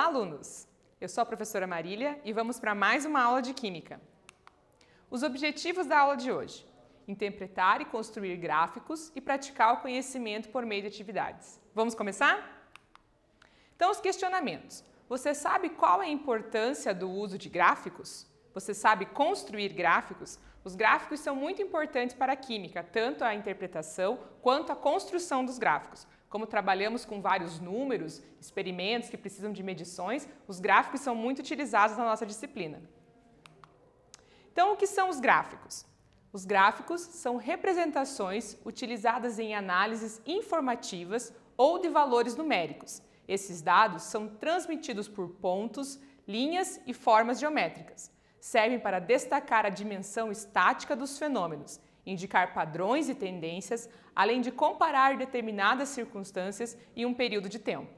Olá, alunos! Eu sou a professora Marília e vamos para mais uma aula de Química. Os objetivos da aula de hoje: interpretar e construir gráficos e praticar o conhecimento por meio de atividades. Vamos começar? Então, os questionamentos. Você sabe qual é a importância do uso de gráficos? Você sabe construir gráficos? Os gráficos são muito importantes para a química, tanto a interpretação quanto a construção dos gráficos. Como trabalhamos com vários números, experimentos que precisam de medições, os gráficos são muito utilizados na nossa disciplina. Então, o que são os gráficos? Os gráficos são representações utilizadas em análises informativas ou de valores numéricos. Esses dados são transmitidos por pontos, linhas e formas geométricas. Servem para destacar a dimensão estática dos fenômenos, indicar padrões e tendências, além de comparar determinadas circunstâncias em um período de tempo.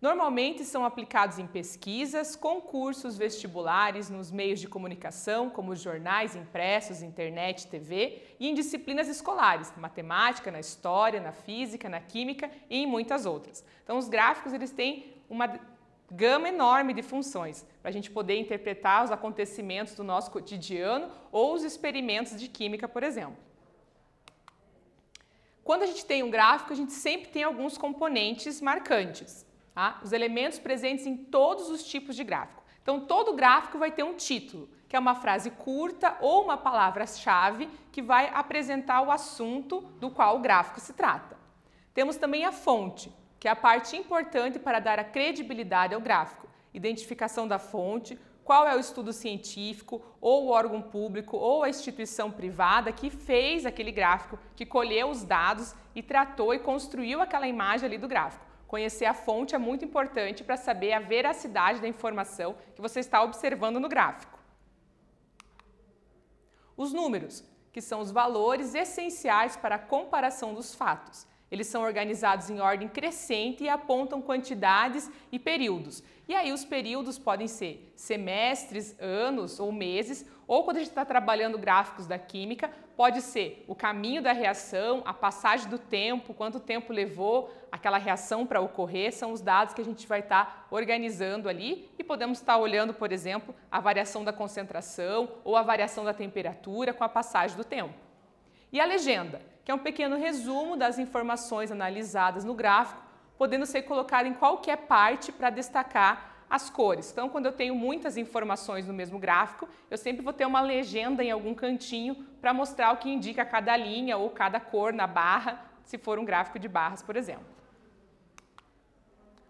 Normalmente são aplicados em pesquisas, concursos, vestibulares, nos meios de comunicação, como os jornais impressos, internet, TV, e em disciplinas escolares, na matemática, na história, na física, na química e em muitas outras. Então, os gráficos eles têm uma gama enorme de funções para a gente poder interpretar os acontecimentos do nosso cotidiano ou os experimentos de química, por exemplo. Quando a gente tem um gráfico, a gente sempre tem alguns componentes marcantes. Tá? Os elementos presentes em todos os tipos de gráfico. Então, todo gráfico vai ter um título, que é uma frase curta ou uma palavra-chave que vai apresentar o assunto do qual o gráfico se trata. Temos também a fonte, que é a parte importante para dar a credibilidade ao gráfico. Identificação da fonte, qual é o estudo científico, ou o órgão público, ou a instituição privada que fez aquele gráfico, que colheu os dados e tratou e construiu aquela imagem ali do gráfico. Conhecer a fonte é muito importante para saber a veracidade da informação que você está observando no gráfico. Os números, que são os valores essenciais para a comparação dos fatos. Eles são organizados em ordem crescente e apontam quantidades e períodos. E aí os períodos podem ser semestres, anos ou meses, ou quando a gente está trabalhando gráficos da química, pode ser o caminho da reação, a passagem do tempo, quanto tempo levou aquela reação para ocorrer, são os dados que a gente vai estar organizando ali e podemos estar olhando, por exemplo, a variação da concentração ou a variação da temperatura com a passagem do tempo. E a legenda, que é um pequeno resumo das informações analisadas no gráfico, podendo ser colocado em qualquer parte para destacar as cores. Então, quando eu tenho muitas informações no mesmo gráfico, eu sempre vou ter uma legenda em algum cantinho para mostrar o que indica cada linha ou cada cor na barra, se for um gráfico de barras, por exemplo.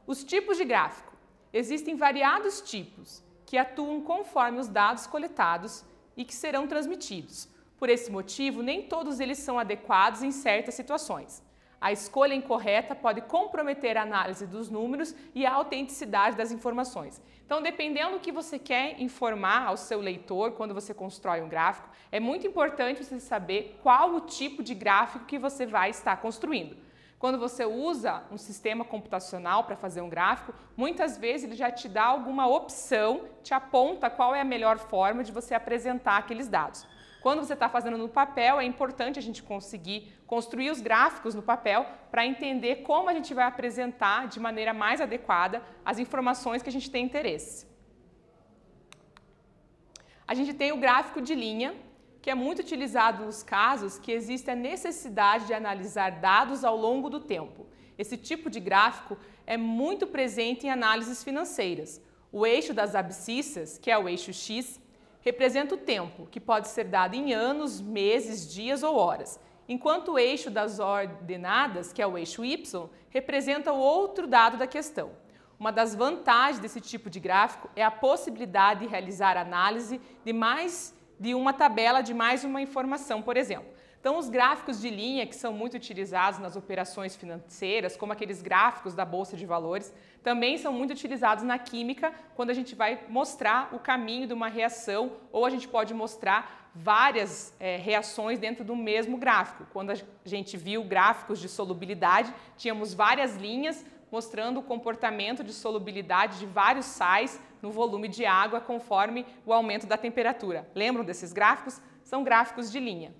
Os tipos de gráfico. Existem variados tipos que atuam conforme os dados coletados e que serão transmitidos. Por esse motivo, nem todos eles são adequados em certas situações. A escolha incorreta pode comprometer a análise dos números e a autenticidade das informações. Então, dependendo do que você quer informar ao seu leitor quando você constrói um gráfico, é muito importante você saber qual o tipo de gráfico que você vai estar construindo. Quando você usa um sistema computacional para fazer um gráfico, muitas vezes ele já te dá alguma opção, te aponta qual é a melhor forma de você apresentar aqueles dados. Quando você está fazendo no papel, é importante a gente conseguir construir os gráficos no papel para entender como a gente vai apresentar de maneira mais adequada as informações que a gente tem interesse. A gente tem o gráfico de linha, que é muito utilizado nos casos que existe a necessidade de analisar dados ao longo do tempo. Esse tipo de gráfico é muito presente em análises financeiras. O eixo das abscissas, que é o eixo X, representa o tempo, que pode ser dado em anos, meses, dias ou horas, enquanto o eixo das ordenadas, que é o eixo Y, representa o outro dado da questão. Uma das vantagens desse tipo de gráfico é a possibilidade de realizar análise de mais de uma tabela de mais uma informação, por exemplo. Então, os gráficos de linha, que são muito utilizados nas operações financeiras, como aqueles gráficos da Bolsa de Valores, também são muito utilizados na química, quando a gente vai mostrar o caminho de uma reação, ou a gente pode mostrar várias reações dentro do mesmo gráfico. Quando a gente viu gráficos de solubilidade, tínhamos várias linhas mostrando o comportamento de solubilidade de vários sais no volume de água conforme o aumento da temperatura. Lembram desses gráficos? São gráficos de linha.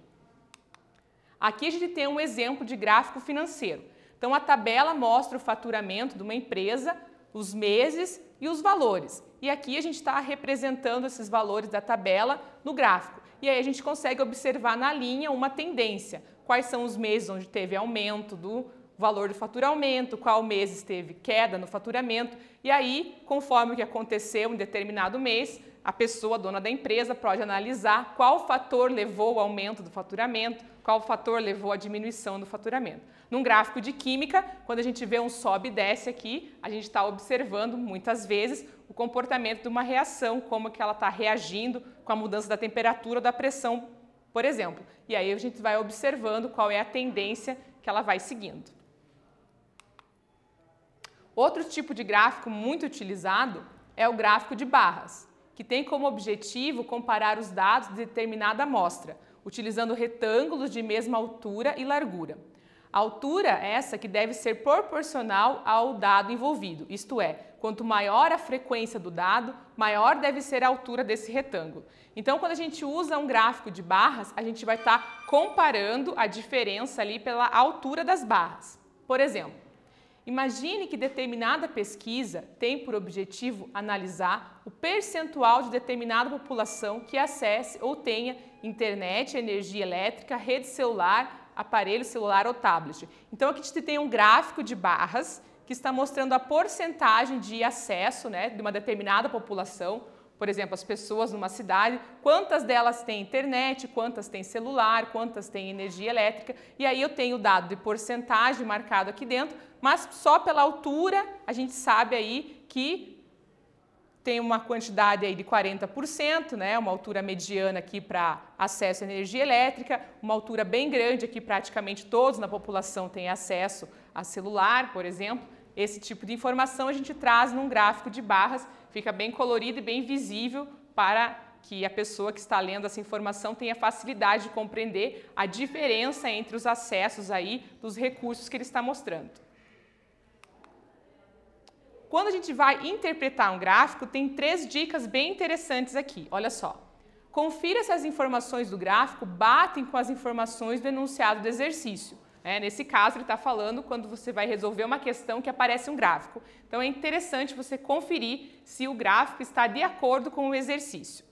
Aqui a gente tem um exemplo de gráfico financeiro. Então, a tabela mostra o faturamento de uma empresa, os meses e os valores. E aqui a gente está representando esses valores da tabela no gráfico. E aí a gente consegue observar na linha uma tendência. Quais são os meses onde teve aumento do valor do faturamento, qual mês teve queda no faturamento. E aí, conforme o que aconteceu em determinado mês, a pessoa, dona da empresa, pode analisar qual fator levou ao aumento do faturamento, qual fator levou à diminuição do faturamento. Num gráfico de química, quando a gente vê um sobe e desce aqui, a gente está observando muitas vezes o comportamento de uma reação, como que ela está reagindo com a mudança da temperatura ou da pressão, por exemplo. E aí a gente vai observando qual é a tendência que ela vai seguindo. Outro tipo de gráfico muito utilizado é o gráfico de barras, que tem como objetivo comparar os dados de determinada amostra, utilizando retângulos de mesma altura e largura. A altura é essa que deve ser proporcional ao dado envolvido, isto é, quanto maior a frequência do dado, maior deve ser a altura desse retângulo. Então, quando a gente usa um gráfico de barras, a gente vai estar comparando a diferença ali pela altura das barras. Por exemplo, imagine que determinada pesquisa tem por objetivo analisar o percentual de determinada população que acesse ou tenha internet, energia elétrica, rede celular, aparelho celular ou tablet. Então aqui a gente tem um gráfico de barras que está mostrando a porcentagem de acesso, de uma determinada população. Por exemplo, as pessoas numa cidade, quantas delas têm internet, quantas têm celular, quantas têm energia elétrica. E aí eu tenho o dado de porcentagem marcado aqui dentro, mas só pela altura a gente sabe aí que tem uma quantidade aí de 40%, uma altura mediana aqui para acesso à energia elétrica, uma altura bem grande aqui, praticamente todos na população têm acesso a celular, por exemplo. Esse tipo de informação a gente traz num gráfico de barras, fica bem colorido e bem visível para que a pessoa que está lendo essa informação tenha facilidade de compreender a diferença entre os acessos aí dos recursos que ele está mostrando. Quando a gente vai interpretar um gráfico, tem 3 dicas bem interessantes aqui. Olha só. Confira se as informações do gráfico batem com as informações do enunciado do exercício. Nesse caso, ele está falando quando você vai resolver uma questão que aparece um gráfico. Então, é interessante você conferir se o gráfico está de acordo com o exercício.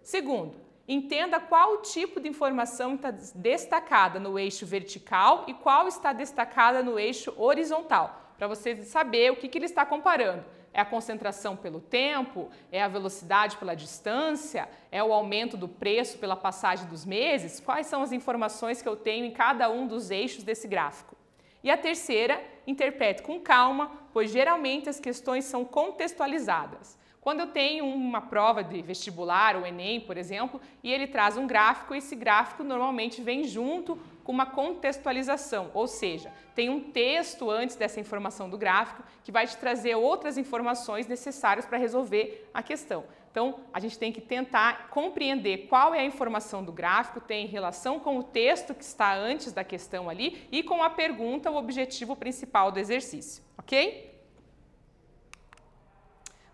Segundo, entenda qual tipo de informação está destacada no eixo vertical e qual está destacada no eixo horizontal, para você saber o que ele está comparando. É a concentração pelo tempo? É a velocidade pela distância? É o aumento do preço pela passagem dos meses? Quais são as informações que eu tenho em cada um dos eixos desse gráfico? E a terceira, interprete com calma, pois geralmente as questões são contextualizadas. Quando eu tenho uma prova de vestibular, o Enem, por exemplo, e ele traz um gráfico, esse gráfico normalmente vem junto com uma contextualização, ou seja, tem um texto antes dessa informação do gráfico que vai te trazer outras informações necessárias para resolver a questão. Então, a gente tem que tentar compreender qual é a informação do gráfico, tem relação com o texto que está antes da questão ali e com a pergunta, o objetivo principal do exercício, ok?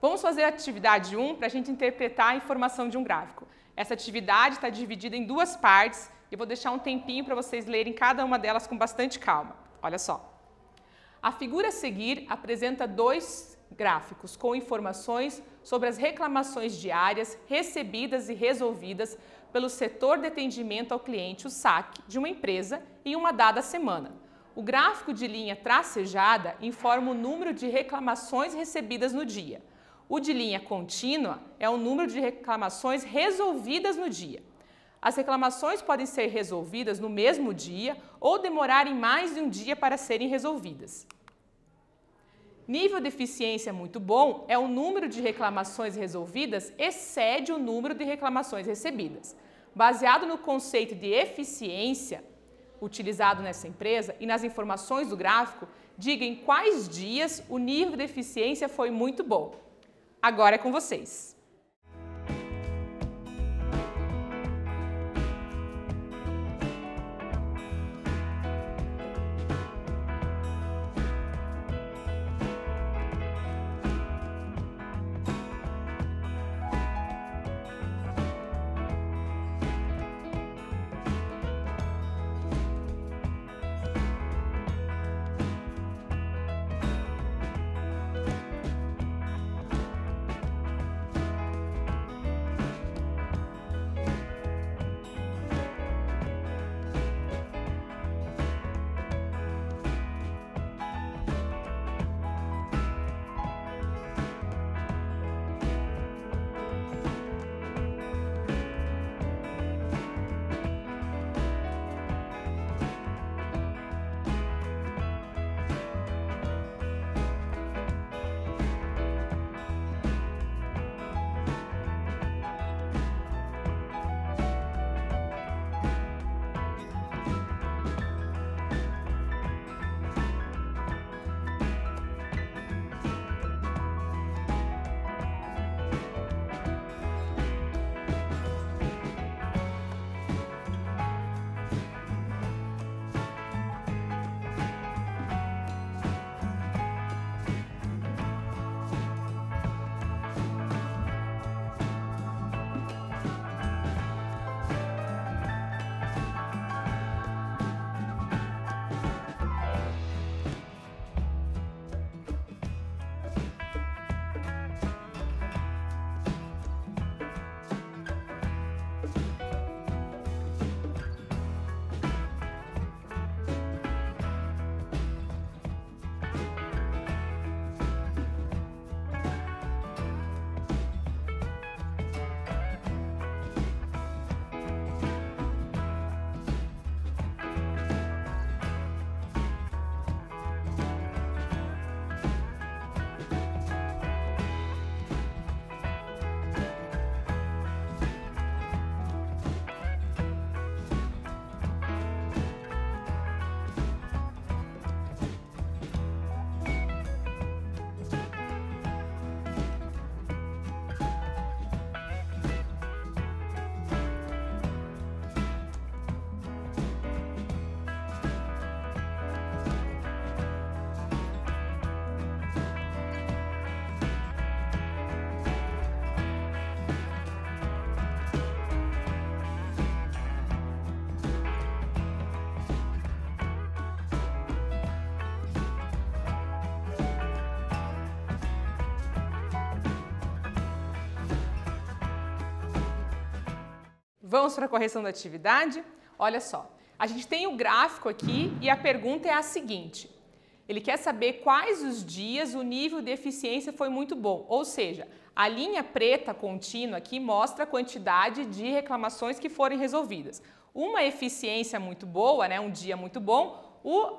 Vamos fazer a atividade 1 para a gente interpretar a informação de um gráfico. Essa atividade está dividida em 2 partes e eu vou deixar um tempinho para vocês lerem cada uma delas com bastante calma. Olha só. A figura a seguir apresenta 2 gráficos com informações sobre as reclamações diárias recebidas e resolvidas pelo setor de atendimento ao cliente, o SAC, de uma empresa em uma dada semana. O gráfico de linha tracejada informa o número de reclamações recebidas no dia. O de linha contínua é o número de reclamações resolvidas no dia. As reclamações podem ser resolvidas no mesmo dia ou demorarem mais de um dia para serem resolvidas. Nível de eficiência muito bom é o número de reclamações resolvidas excede o número de reclamações recebidas. Baseado no conceito de eficiência utilizado nessa empresa e nas informações do gráfico, diga em quais dias o nível de eficiência foi muito bom. Agora é com vocês. Vamos para a correção da atividade? Olha só, a gente tem o gráfico aqui e a pergunta é a seguinte. Ele quer saber quais os dias o nível de eficiência foi muito bom, ou seja, a linha preta contínua aqui mostra a quantidade de reclamações que foram resolvidas. Uma eficiência muito boa, né, um dia muito bom,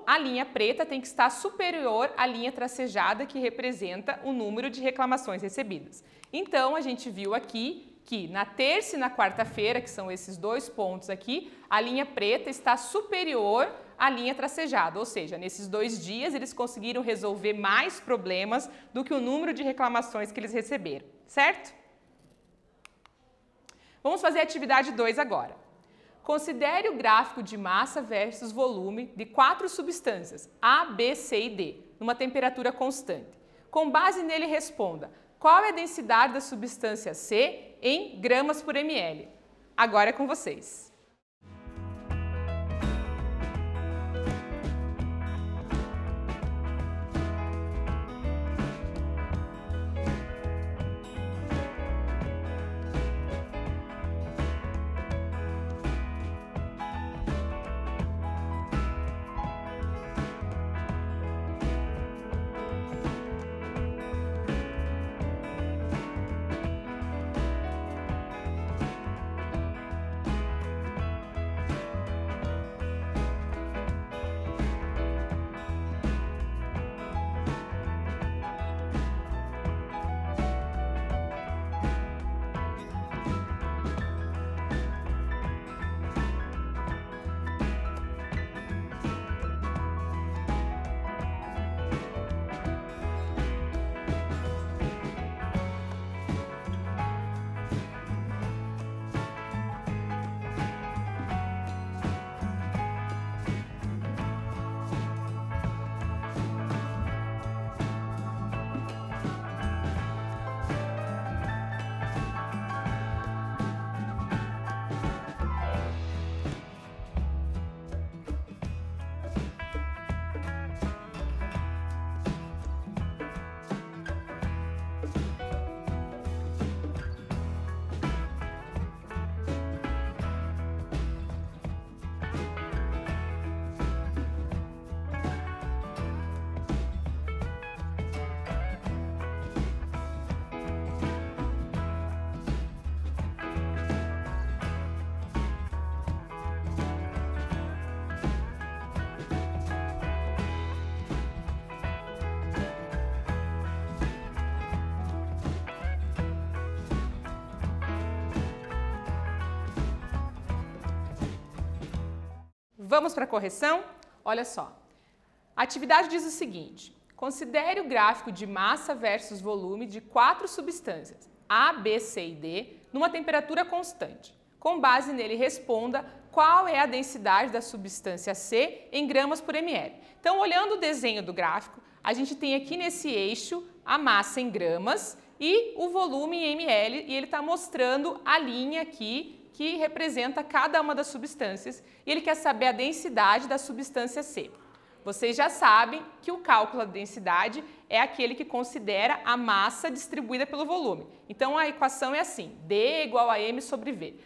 a linha preta tem que estar superior à linha tracejada, que representa o número de reclamações recebidas. Então, a gente viu aqui que na terça e na quarta-feira, que são esses dois pontos aqui, a linha preta está superior à linha tracejada, ou seja, nesses 2 dias eles conseguiram resolver mais problemas do que o número de reclamações que eles receberam, certo? Vamos fazer a atividade 2 agora. Considere o gráfico de massa versus volume de 4 substâncias, A, B, C e D, numa temperatura constante. Com base nele, responda: qual é a densidade da substância C em gramas por ml? Agora é com vocês. Vamos para a correção? Olha só. A atividade diz o seguinte: considere o gráfico de massa versus volume de 4 substâncias, A, B, C e D, numa temperatura constante. Com base nele, responda qual é a densidade da substância C em gramas por ml. Então, olhando o desenho do gráfico, a gente tem aqui nesse eixo a massa em gramas e o volume em ml, e ele está mostrando a linha aqui que representa cada uma das substâncias, e ele quer saber a densidade da substância C. Vocês já sabem que o cálculo da densidade é aquele que considera a massa distribuída pelo volume. Então, a equação é assim: D igual a M sobre V.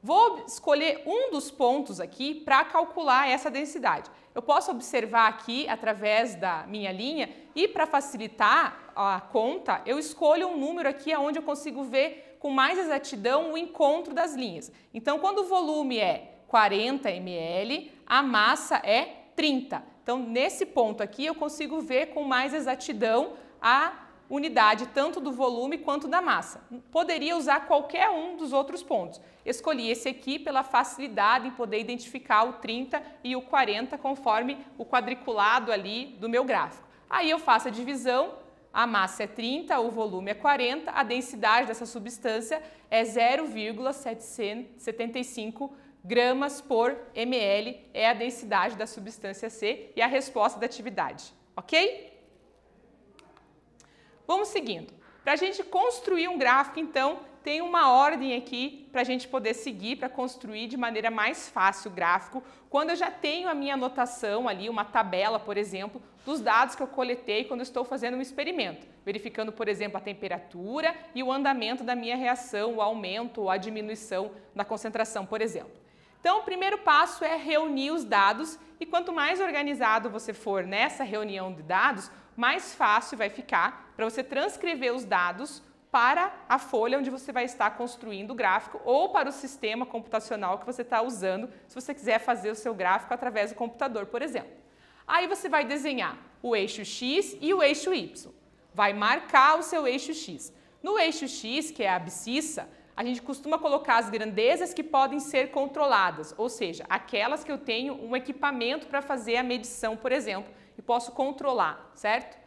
Vou escolher um dos pontos aqui para calcular essa densidade. Eu posso observar aqui, através da minha linha, e para facilitar a conta, eu escolho um número aqui onde eu consigo ver com mais exatidão o encontro das linhas. Então, quando o volume é 40 ml, a massa é 30. Então, nesse ponto aqui, eu consigo ver com mais exatidão a unidade tanto do volume quanto da massa. Poderia usar qualquer um dos outros pontos. Escolhi esse aqui pela facilidade em poder identificar o 30 e o 40 conforme o quadriculado ali do meu gráfico. Aí eu faço a divisão, a massa é 30, o volume é 40, a densidade dessa substância é 0,775 gramas por ml, é a densidade da substância C e a resposta da atividade, ok? Vamos seguindo. Para a gente construir um gráfico, então, tem uma ordem aqui para a gente poder seguir, para construir de maneira mais fácil o gráfico, quando eu já tenho a minha anotação ali, uma tabela, por exemplo, dos dados que eu coletei quando eu estou fazendo um experimento, verificando, por exemplo, a temperatura e o andamento da minha reação, o aumento ou a diminuição da concentração, por exemplo. Então, o primeiro passo é reunir os dados e quanto mais organizado você for nessa reunião de dados, mais fácil vai ficar para você transcrever os dados para a folha onde você vai estar construindo o gráfico ou para o sistema computacional que você está usando, se você quiser fazer o seu gráfico através do computador, por exemplo. Aí você vai desenhar o eixo X e o eixo Y. Vai marcar o seu eixo X. No eixo X, que é a abscissa, a gente costuma colocar as grandezas que podem ser controladas, ou seja, aquelas que eu tenho um equipamento para fazer a medição, por exemplo, e posso controlar, certo?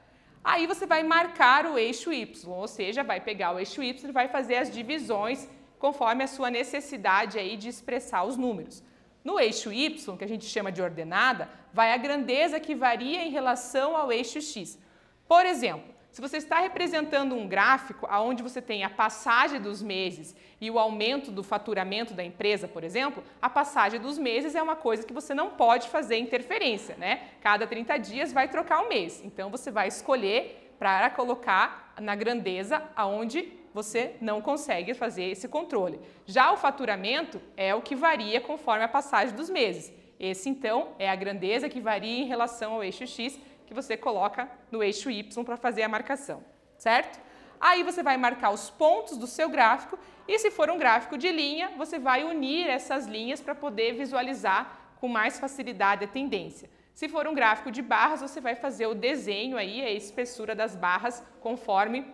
Aí você vai marcar o eixo Y, ou seja, vai pegar o eixo Y e vai fazer as divisões conforme a sua necessidade aí de expressar os números. No eixo Y, que a gente chama de ordenada, vai a grandeza que varia em relação ao eixo X. Por exemplo, se você está representando um gráfico onde você tem a passagem dos meses e o aumento do faturamento da empresa, por exemplo, a passagem dos meses é uma coisa que você não pode fazer interferência, né? Cada 30 dias vai trocar um mês. Então, você vai escolher para colocar na grandeza aonde você não consegue fazer esse controle. Já o faturamento é o que varia conforme a passagem dos meses. Esse, então, é a grandeza que varia em relação ao eixo X, que você coloca no eixo Y para fazer a marcação, certo? Aí você vai marcar os pontos do seu gráfico e se for um gráfico de linha, você vai unir essas linhas para poder visualizar com mais facilidade a tendência. Se for um gráfico de barras, você vai fazer o desenho aí, a espessura das barras conforme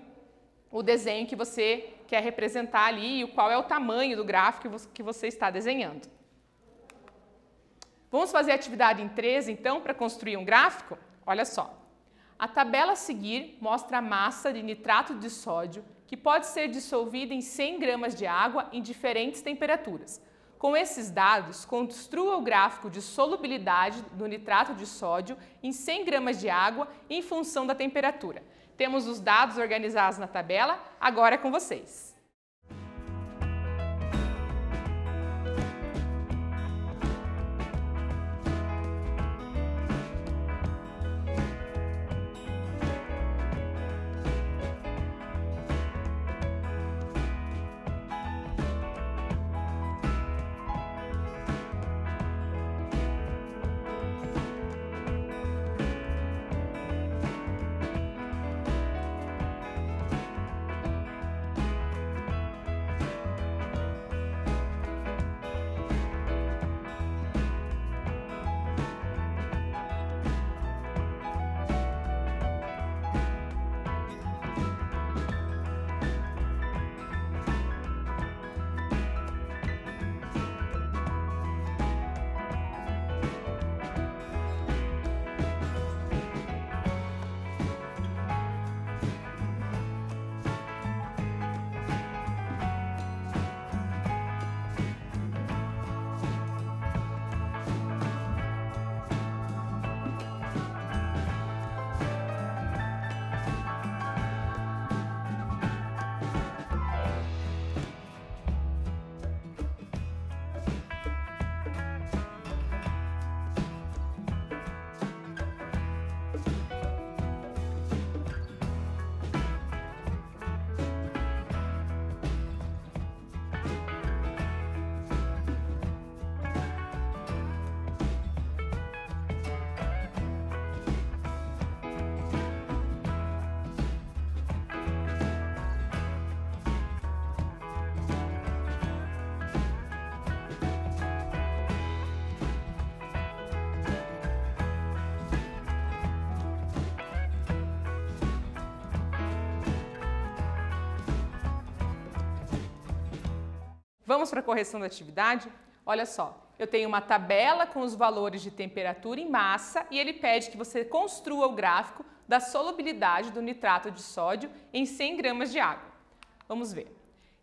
o desenho que você quer representar ali e qual é o tamanho do gráfico que você está desenhando. Vamos fazer a atividade em 3, então, para construir um gráfico? Olha só, a tabela a seguir mostra a massa de nitrato de sódio que pode ser dissolvida em 100 gramas de água em diferentes temperaturas. Com esses dados, construa o gráfico de solubilidade do nitrato de sódio em 100 gramas de água em função da temperatura. Temos os dados organizados na tabela, agora é com vocês. Vamos para a correção da atividade? Olha só, eu tenho uma tabela com os valores de temperatura e massa e ele pede que você construa o gráfico da solubilidade do nitrato de sódio em 100 gramas de água. Vamos ver.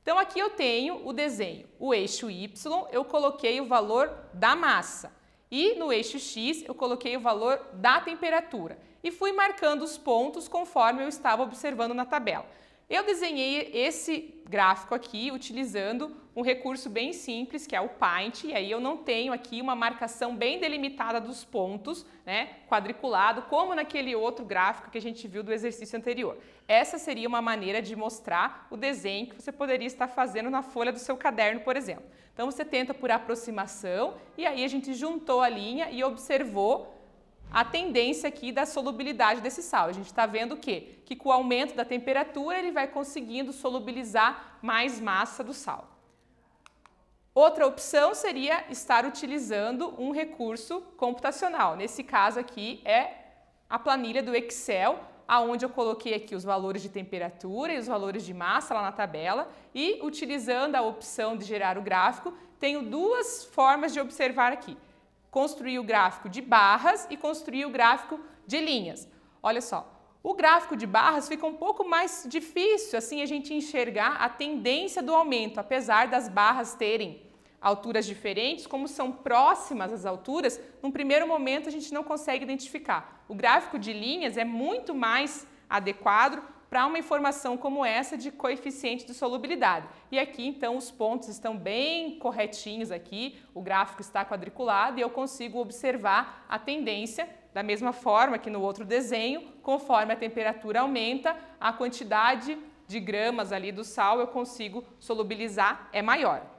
Então aqui eu tenho o desenho. O eixo Y eu coloquei o valor da massa e no eixo X eu coloquei o valor da temperatura e fui marcando os pontos conforme eu estava observando na tabela. Eu desenhei esse gráfico aqui utilizando um recurso bem simples, que é o Paint, e aí eu não tenho aqui uma marcação bem delimitada dos pontos, né, quadriculado, como naquele outro gráfico que a gente viu do exercício anterior. Essa seria uma maneira de mostrar o desenho que você poderia estar fazendo na folha do seu caderno, por exemplo. Então você tenta por aproximação e aí a gente juntou a linha e observou a tendência aqui da solubilidade desse sal. A gente está vendo o quê? Que com o aumento da temperatura ele vai conseguindo solubilizar mais massa do sal. Outra opção seria estar utilizando um recurso computacional. Nesse caso aqui é a planilha do Excel, aonde eu coloquei aqui os valores de temperatura e os valores de massa lá na tabela e utilizando a opção de gerar o gráfico, tenho duas formas de observar aqui. Construir o gráfico de barras e construir o gráfico de linhas. Olha só, o gráfico de barras fica um pouco mais difícil assim a gente enxergar a tendência do aumento, apesar das barras terem alturas diferentes, como são próximas às alturas, num primeiro momento a gente não consegue identificar. O gráfico de linhas é muito mais adequado para uma informação como essa de coeficiente de solubilidade. E aqui, então, os pontos estão bem corretinhos aqui, o gráfico está quadriculado e eu consigo observar a tendência da mesma forma que no outro desenho, conforme a temperatura aumenta, a quantidade de gramas ali do sal eu consigo solubilizar é maior.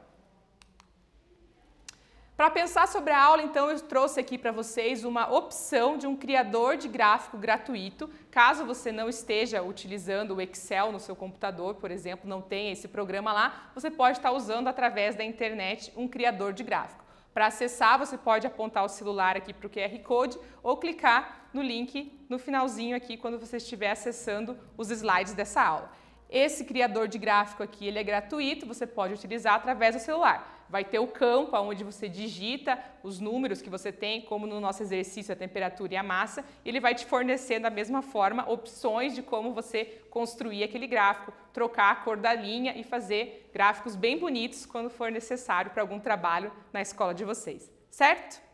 Para pensar sobre a aula, então, eu trouxe aqui para vocês uma opção de um criador de gráfico gratuito. Caso você não esteja utilizando o Excel no seu computador, por exemplo, não tenha esse programa lá, você pode estar usando através da internet um criador de gráfico. Para acessar, você pode apontar o celular aqui para o QR Code ou clicar no link no finalzinho aqui quando você estiver acessando os slides dessa aula. Esse criador de gráfico aqui, ele é gratuito, você pode utilizar através do celular. Vai ter o campo onde você digita os números que você tem, como no nosso exercício a temperatura e a massa, e ele vai te fornecer da mesma forma opções de como você construir aquele gráfico, trocar a cor da linha e fazer gráficos bem bonitos quando for necessário para algum trabalho na escola de vocês, certo?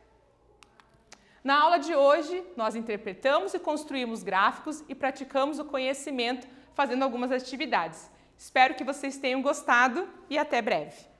Na aula de hoje, nós interpretamos e construímos gráficos e praticamos o conhecimento fazendo algumas atividades. Espero que vocês tenham gostado e até breve!